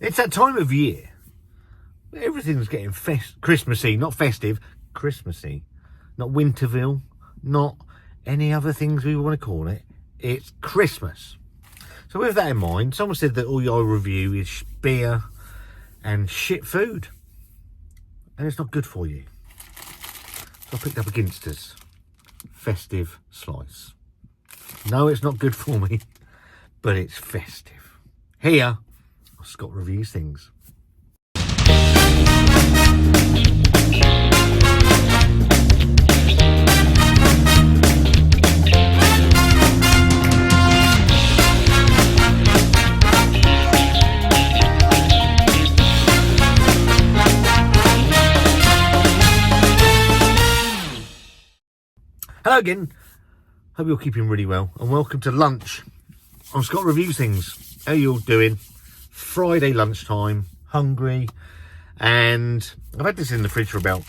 It's that time of year. Everything's getting Christmassy, not festive, Christmassy. Not Winterville, not any other things we want to call it. It's Christmas. So with that in mind, someone said that all your review is beer and shit food. And it's not good for you. So I picked up a GINSTERS Festive slice. No, it's not good for me, but it's festive. Here, Scott reviews things. Hello again, hope you're keeping really well and welcome to lunch on Scott Reviews Things. How you all doing? Friday lunchtime, hungry, and I've had this in the fridge for about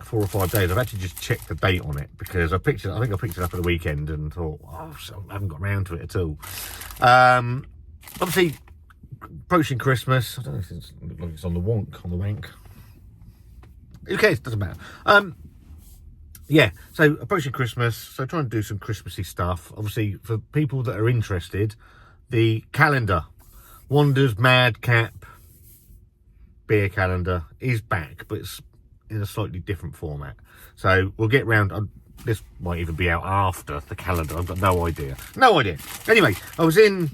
4 or 5 days. I've actually just checked the date on it because I think I picked it up at the weekend and thought, oh, so I haven't got around to it at all. Obviously, approaching Christmas. I don't know if it looks like it's on the wank. Who cares? Doesn't matter. Yeah, so approaching Christmas, so trying to do some Christmassy stuff. Obviously, for people that are interested, the calendar, Wanda's Madcap beer calendar is back, but it's in a slightly different format. So we'll get round, this might even be out after the calendar, I've got no idea. Anyway, I was in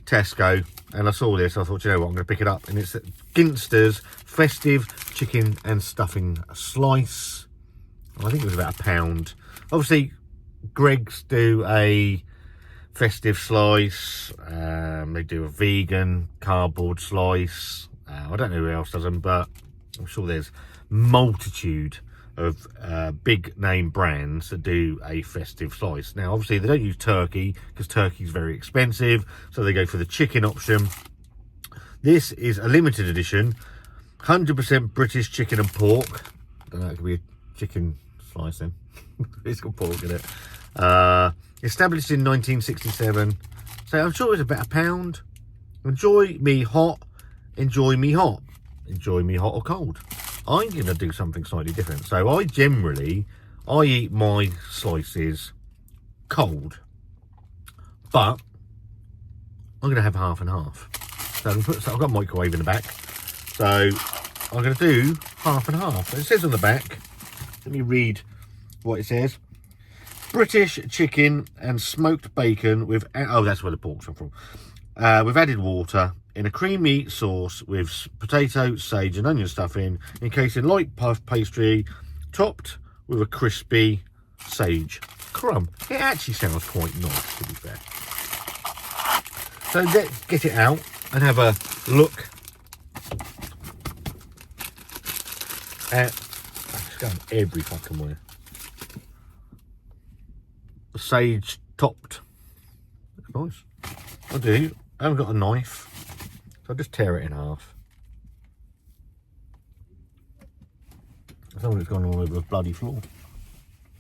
Tesco and I saw this, I thought, you know what, I'm going to pick it up. And it's GINSTERS Festive Chicken and Stuffing Slice. I think it was about £1. Obviously, Greggs do a festive slice. They do a vegan cardboard slice. I don't know who else does them, but I'm sure there's multitude of big name brands that do a festive slice. Now, obviously, they don't use turkey because turkey is very expensive, so they go for the chicken option. This is a limited edition, 100% British chicken and pork. I don't know, it could be a chicken slice then. It's got pork in it. Established in 1967, so I'm sure it's about £1. Enjoy me hot, enjoy me hot or cold. I'm gonna do something slightly different. So I eat my slices cold, but I'm gonna have half and half. So I've got a microwave in the back, so I'm gonna do half and half. It says on the back, let me read what it says. British chicken and smoked bacon with, oh, that's where the pork's from. With added water in a creamy sauce with potato, sage and onion stuffing, encased in light puff pastry, topped with a crispy sage crumb. It actually sounds quite nice, to be fair. So let's get it out and have a look at, it's going every fucking way. The sage topped. That's nice. I haven't got a knife, so I'll just tear it in half. I thought it's gone all over the bloody floor.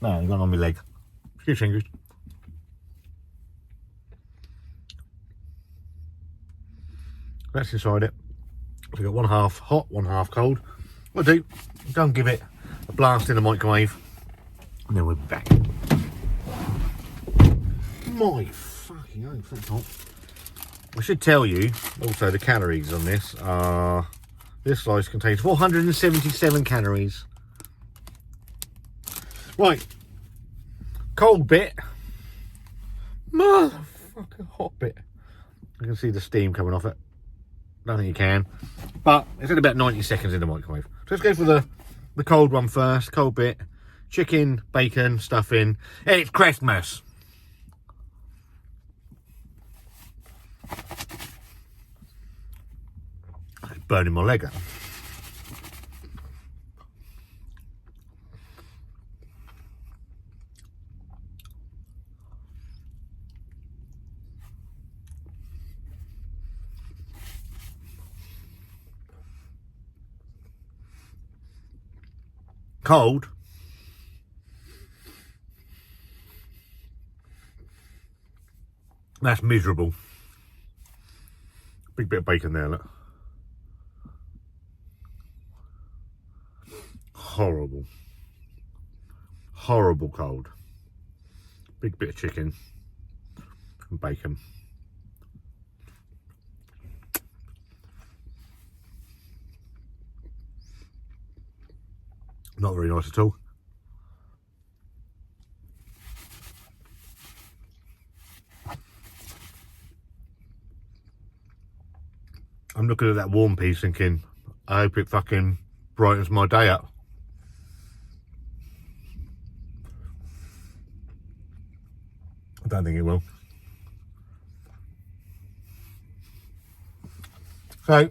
No, it's gone on my leg. Few fingers. That's inside it. So we've got one half hot, one half cold. We'll do. Go and give it a blast in the microwave, and then we'll be back. My fucking own, that's hot. I should tell you also the calories on this are, this slice contains 477 calories. Right, cold bit, motherfucking hot bit. You can see the steam coming off it. Don't think you can, but it's only about 90 seconds in the microwave. So let's go for the cold one first. Cold bit, chicken, bacon, stuffing. It's Christmas. Burning my leg up. Cold. That's miserable. Big bit of bacon there, look. Horrible. Horrible cold. Big bit of chicken and bacon. Not very nice at all. I'm looking at that warm piece thinking, I hope it fucking brightens my day up. I don't think it will. So,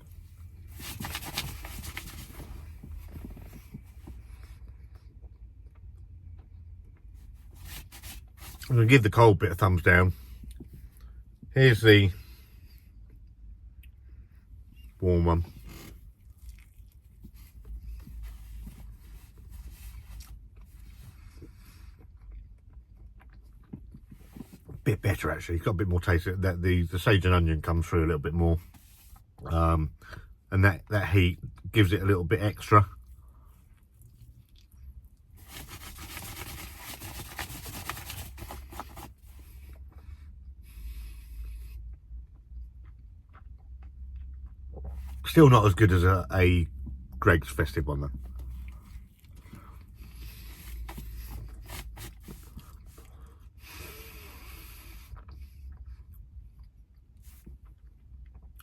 I'm going to give the cold bit a thumbs down. Here's the warm one. Bit better actually. It's got a bit more taste. That the sage and onion comes through a little bit more, and that heat gives it a little bit extra. Still not as good as a Greggs Festive one though.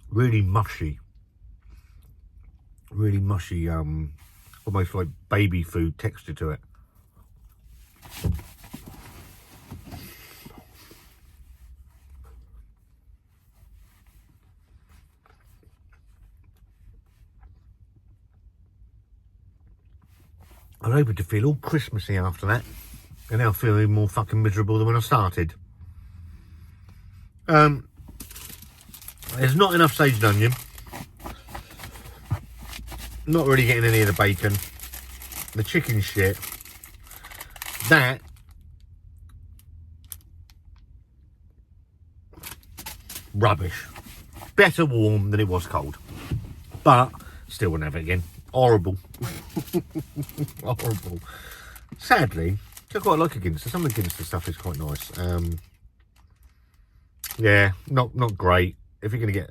Really mushy, almost like baby food texture to it. I was able to feel all Christmassy after that, and now feeling more fucking miserable than when I started. There's not enough sage and onion. Not really getting any of the bacon. The chicken shit. That rubbish. Better warm than it was cold. But still wouldn't have it again. Horrible. Horrible. Sadly, I quite like a Ginster. Some of the Ginster stuff is quite nice. Yeah, not great. If you're going to get,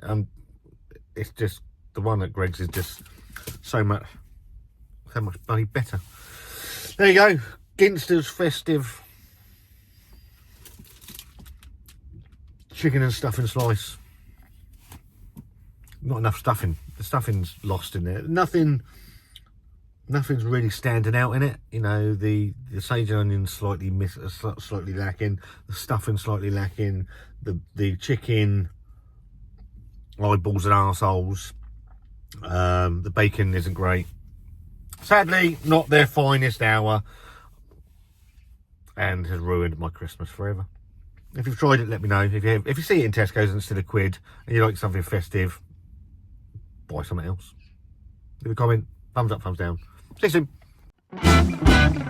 it's just, the one at Greggs is just so much bloody better. There you go, GINSTERS Festive chicken and stuffing slice. Not enough stuffing. The stuffing's lost in there. Nothing's really standing out in it. You know, the sage and onion slightly lacking. The stuffing slightly lacking. The chicken eyeballs and arseholes. The bacon isn't great. Sadly, not their finest hour, and has ruined my Christmas forever. If you've tried it, let me know. If you see it in Tesco's and it's still £1 and you like something festive, buy something else. Leave a comment, thumbs up, thumbs down. See you soon.